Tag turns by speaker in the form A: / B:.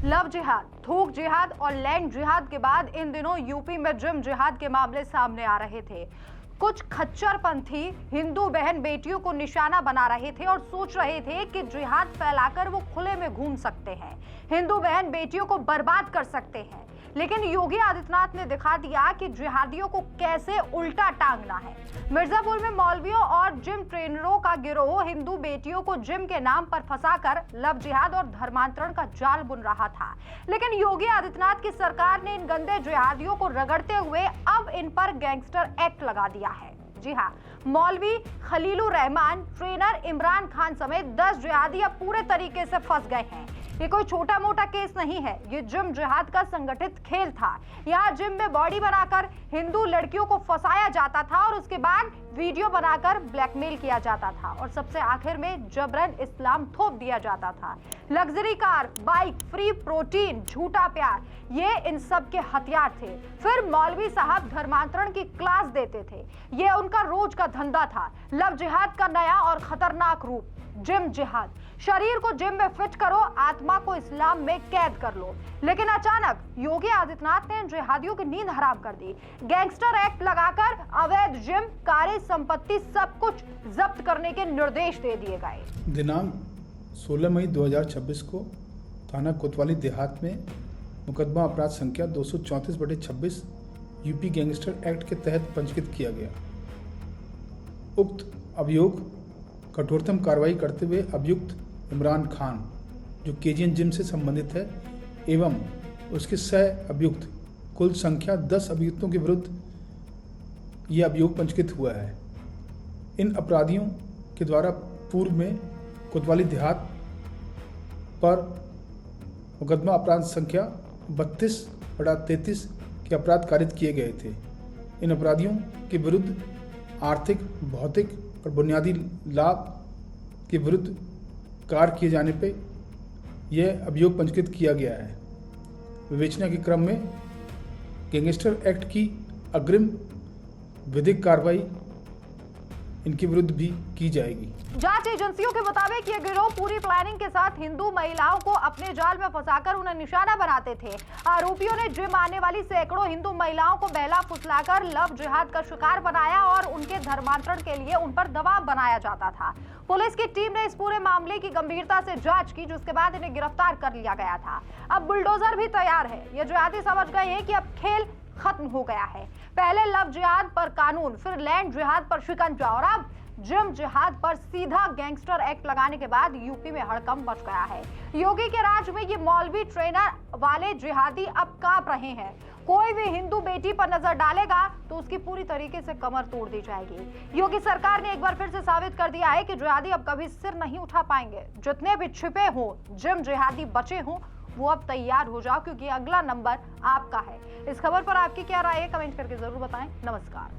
A: Love जिहाद, थूक जिहाद और लैंड जिहाद के बाद इन दिनों यूपी में जिम जिहाद के मामले सामने आ रहे थे। कुछ खच्चरपंथी हिंदू बहन बेटियों को निशाना बना रहे थे और सोच रहे थे कि जिहाद फैलाकर वो खुले में घूम सकते हैं, हिंदू बहन बेटियों को बर्बाद कर सकते हैं। लेकिन योगी आदित्यनाथ ने दिखा दिया कि जिहादियों को कैसे उल्टा टांगना है। मिर्जापुर में मौलवियों और जिम ट्रेनरों का गिरोह हिंदू बेटियों को जिम के नाम पर फंसाकर लव जिहाद और धर्मांतरण का जाल बुन रहा था। लेकिन योगी आदित्यनाथ की सरकार ने इन गंदे जिहादियों को रगड़ते हुए अब इन पर गैंगस्टर एक्ट लगा दिया है। जी हाँ, मौलवी खलीलुर रहमान, ट्रेनर इमरान खान समेत 10 जिहादी अब पूरे तरीके से फंस गए हैं। ये कोई छोटा मोटा केस नहीं है, ये जिम जिहाद का संगठित खेल था। यहाँ जिम में बॉडी बनाकर हिंदू लड़कियों को फंसाया जाता था और उसके बाद वीडियो बनाकर ब्लैकमेल किया जाता था और सबसे आखिर में जबरन इस्लाम थोप दिया जाता था। Luxury car, bike, free protein, झूठा प्यार, ये इन सब के हथियार थे। फिर मौलवी साहब धर्मांतरण की क्लास देते थे, ये उनका रोज का धंधा था। लव जिहाद का नया और खतरनाक रूप जिम जिहाद। शरीर को जिम में फिट करो, आत्मा को इस्लाम में कैद कर लो। लेकिन अचानक योगी आदित्यनाथ ने जिहादियों की नींद हराम कर दी। गैंगस्टर एक्ट लगाकर अवैध जिम, कारें, संपत्ति सब कुछ जब्त करने के निर्देश दे दिए गए।
B: दिनांक 16 मई 2026 को थाना कोतवाली देहात में मुकदमा अपराध संख्या 234/26 यूपी गैंगस्टर एक्ट के तहत पंजीकृत किया गया। उक्त अभियोग कठोरतम कार्रवाई करते हुए अभियुक्त इमरान खान, जो केजीएन जिम से संबंधित है, एवं उसके सह अभियुक्त, कुल संख्या 10 अभियुक्तों के विरुद्ध यह अभियोग पंजीकृत हुआ है। इन अपराधियों के द्वारा पूर्व में कोतवाली देहात पर मुकदमा अपराध संख्या 32/33 के अपराध कारित किए गए थे। इन अपराधियों के विरुद्ध आर्थिक, भौतिक और बुनियादी लाभ के विरुद्ध कार्य किए जाने पर यह अभियोग पंजीकृत किया गया है। विवेचना के क्रम में गैंगस्टर एक्ट की अग्रिम विधिक कार्रवाई इनके विरुद्ध भी की जाएगी।
A: जांच एजेंसियों के मुताबिक ये गिरोह पूरी प्लानिंग के साथ हिंदू महिलाओं को अपने जाल में फंसाकर उन्हें निशाना बनाते थे। आरोपियों ने जिम आने वाली सैकड़ों हिंदू महिलाओं को बहला फुसलाकर लव जिहाद का शिकार बनाया और उनके धर्मांतरण के लिए उन पर दबाव बनाया जाता था। पुलिस की टीम ने इस पूरे मामले की गंभीरता से जांच की, जिसके बाद इन्हें गिरफ्तार कर लिया गया था। अब बुलडोजर भी तैयार है। ये जिहादी समझ गए हैं कि अब खेल खत्म हो गया है। पहले लव जिहाद पर कानून, फिर लैंड जिहाद पर शिकंजा और अब जिम जिहाद पर सीधा गैंगस्टर एक्ट लगाने के बाद यूपी में हड़कंप मच गया है। योगी के राज में ये मौलवी ट्रेनर वाले जिहादी अब कांप रहे हैं। कोई भी हिंदू बेटी पर नजर डालेगा तो उसकी पूरी तरीके से कमर तोड़ दी जाएगी। योगी सरकार ने एक बार फिर से साबित कर दिया है कि जिहादी अब कभी सिर नहीं उठा पाएंगे। जितने भी छिपे हों जिम जिहादी बचे हों, वो अब तैयार हो जाओ, क्योंकि अगला नंबर आपका है। इस खबर पर आपकी क्या राय है, कमेंट करके जरूर बताएं। नमस्कार।